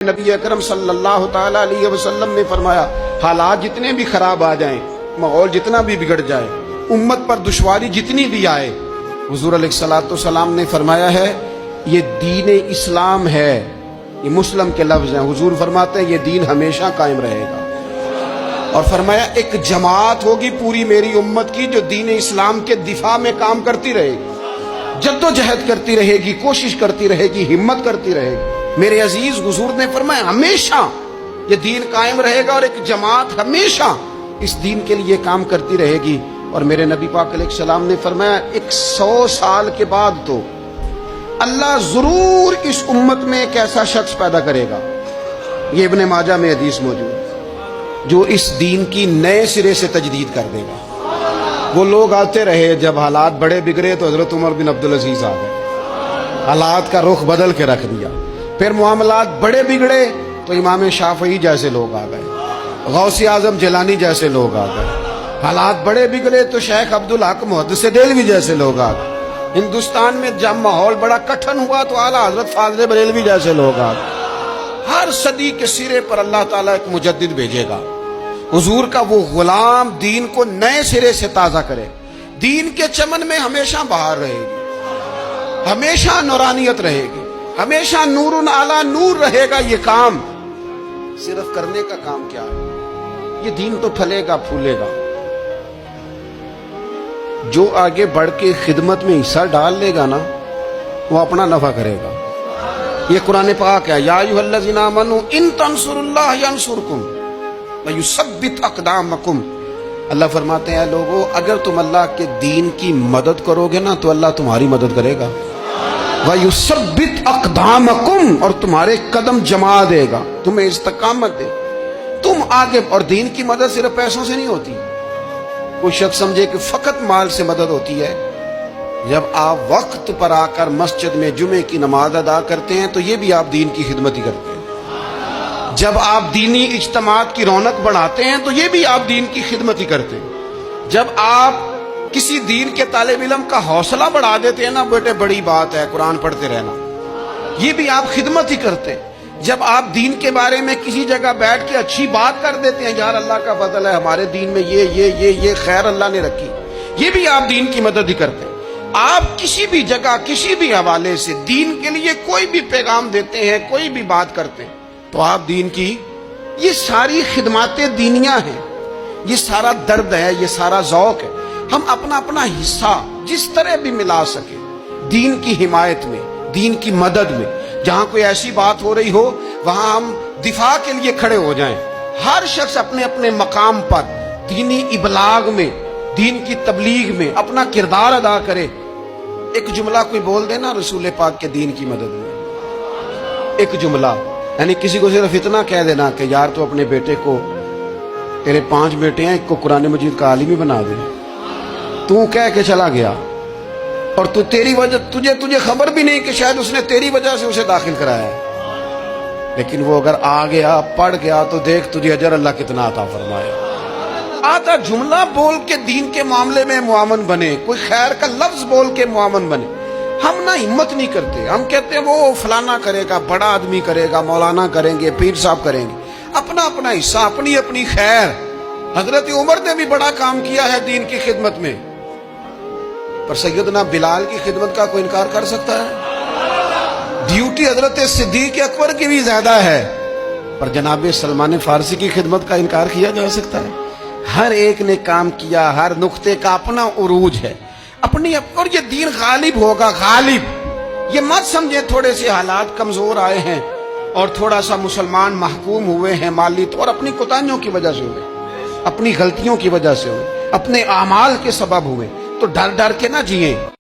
نبی اکرم صلی اللہ تعالی علیہ وسلم نے فرمایا حالات جتنے بھی خراب آ جائیں، ماحول جتنا بھی بگڑ جائے، امت پر دشواری جتنی بھی آئے، حضور علیہ الصلوۃ والسلام نے فرمایا ہے یہ دین اسلام ہے، یہ مسلم کے لفظ ہیں، حضور فرماتے ہیں یہ دین ہمیشہ قائم رہے گا، اور فرمایا ایک جماعت ہوگی پوری میری امت کی جو دین اسلام کے دفاع میں کام کرتی رہے گی، جدوجہد کرتی رہے گی، کوشش کرتی رہے گی، ہمت کرتی رہے گی۔ میرے عزیز حضور نے فرمایا ہمیشہ یہ دین قائم رہے گا اور ایک جماعت ہمیشہ اس دین کے لیے کام کرتی رہے گی۔ اور میرے نبی پاک علیہ السلام نے فرمایا 100 سال کے بعد تو اللہ ضرور اس امت میں ایک ایسا شخص پیدا کرے گا، یہ ابن ماجہ میں حدیث موجود ہے، جو اس دین کی نئے سرے سے تجدید کر دے گا۔ وہ لوگ آتے رہے، جب حالات بڑے بگڑے تو حضرت عمر بن عبدالعزیز آ گئے، حالات کا رخ بدل کے رکھ دیا۔ پھر معاملات بڑے بگڑے تو امام شافعی جیسے لوگ آ گئے، غوث اعظم جیلانی جیسے لوگ آ گئے۔ حالات بڑے بگڑے تو شیخ عبدالحق محدث دہلوی جیسے لوگ آ گئے۔ ہندوستان میں جب ماحول بڑا کٹھن ہوا تو اعلیٰ حضرت فاضل بریلوی جیسے لوگ آ گئے۔ ہر صدی کے سرے پر اللہ تعالیٰ ایک مجدد بھیجے گا، حضور کا وہ غلام دین کو نئے سرے سے تازہ کرے، دین کے چمن میں ہمیشہ بہار رہے گی، ہمیشہ نورانیت رہے گی، ہمیشہ نور اعلیٰ نور رہے گا۔ یہ کام صرف کرنے کا کام کیا ہے، یہ دین تو پھلے گا پھولے گا۔ جو آگے بڑھ کے خدمت میں حصہ ڈال لے گا نا، وہ اپنا نفع کرے گا۔ یہ قرآن پاک ہے، یا ایھا الذین آمنوا ان تنصروا اللہ ینصرکم ویثبت اقدامکم۔ اللہ فرماتے ہیں اے لوگو اگر تم اللہ کے دین کی مدد کرو گے نا تو اللہ تمہاری مدد کرے گا، وَيُثَبِّتْ أَقْدَامَكُمْ، اور تمہارے قدم جما دے گا، تمہیں استقامت دے۔ تم آگے، اور دین کی مدد صرف پیسوں سے نہیں ہوتی۔ کوئی شخص سمجھے کہ فقط مال سے مدد ہوتی ہے، جب آپ وقت پر آ کر مسجد میں جمعے کی نماز ادا کرتے ہیں تو یہ بھی آپ دین کی خدمت ہی کرتے ہیں۔ جب آپ دینی اجتماعات کی رونق بڑھاتے ہیں تو یہ بھی آپ دین کی خدمت ہی کرتے ہیں۔ جب آپ کسی دین کے طالب علم کا حوصلہ بڑھا دیتے ہیں نا، بیٹے بڑی بات ہے قرآن پڑھتے رہنا، یہ بھی آپ خدمت ہی کرتے ہیں۔ جب آپ دین کے بارے میں کسی جگہ بیٹھ کے اچھی بات کر دیتے ہیں، یار اللہ کا فضل ہے ہمارے دین میں یہ خیر اللہ نے رکھی، یہ بھی آپ دین کی مدد ہی کرتے ہیں۔ آپ کسی بھی جگہ کسی بھی حوالے سے دین کے لیے کوئی بھی پیغام دیتے ہیں، کوئی بھی بات کرتے ہیں تو آپ دین کی، یہ ساری خدمات دینیاں ہیں، یہ سارا درد ہے، یہ سارا ذوق ہے۔ ہم اپنا اپنا حصہ جس طرح بھی ملا سکے دین کی حمایت میں، دین کی مدد میں۔ جہاں کوئی ایسی بات ہو رہی ہو وہاں ہم دفاع کے لیے کھڑے ہو جائیں۔ ہر شخص اپنے اپنے مقام پر دینی ابلاغ میں، دین کی تبلیغ میں اپنا کردار ادا کرے۔ ایک جملہ کوئی بول دے نا رسول پاک کے دین کی مدد میں، ایک جملہ، یعنی کسی کو صرف اتنا کہہ دینا کہ یار تو اپنے بیٹے کو، تیرے 5 بیٹے ہیں، ایک کو قرآن مجید کا عالم ہی بنا دے، تو کہہ کے چلا گیا اور تیری وجہ تجھے خبر بھی نہیں کہ شاید اس نے تیری وجہ سے اسے داخل کرایا ہے، لیکن وہ اگر آ گیا پڑھ گیا تو دیکھ تجھے اجر اللہ کتنا عطا فرمائے۔ آدھا جملہ بول کے دین کے معاملے میں معاون بنے، کوئی خیر کا لفظ بول کے معاون بنے۔ ہم نہ ہمت نہیں کرتے، ہم کہتے ہیں وہ فلانا کرے گا، بڑا آدمی کرے گا، مولانا کریں گے، پیر صاحب کریں گے، اپنا اپنا حصہ، اپنی اپنی خیر۔ حضرت عمر نے بھی بڑا کام کیا ہے دین کی خدمت میں، پر سیدنا بلال کی خدمت کا کوئی انکار کر سکتا ہے؟ ڈیوٹی حضرت صدیق اکبر کی بھی زیادہ ہے، پر جناب سلمان فارسی کی خدمت کا انکار کیا جا سکتا ہے؟ ہر ایک نے کام کیا، ہر نقطے کا اپنا عروج ہے، اور یہ دین غالب ہوگا، غالب۔ یہ مت سمجھے تھوڑے سے حالات کمزور آئے ہیں اور تھوڑا سا مسلمان محکوم ہوئے ہیں مالی طور، اپنی کوتاہیوں کی وجہ سے ہوئے، اپنی غلطیوں کی وجہ سے ہوئے، اپنے اعمال کے سبب ہوئے، تو ڈر ڈر کے نہ جئیں۔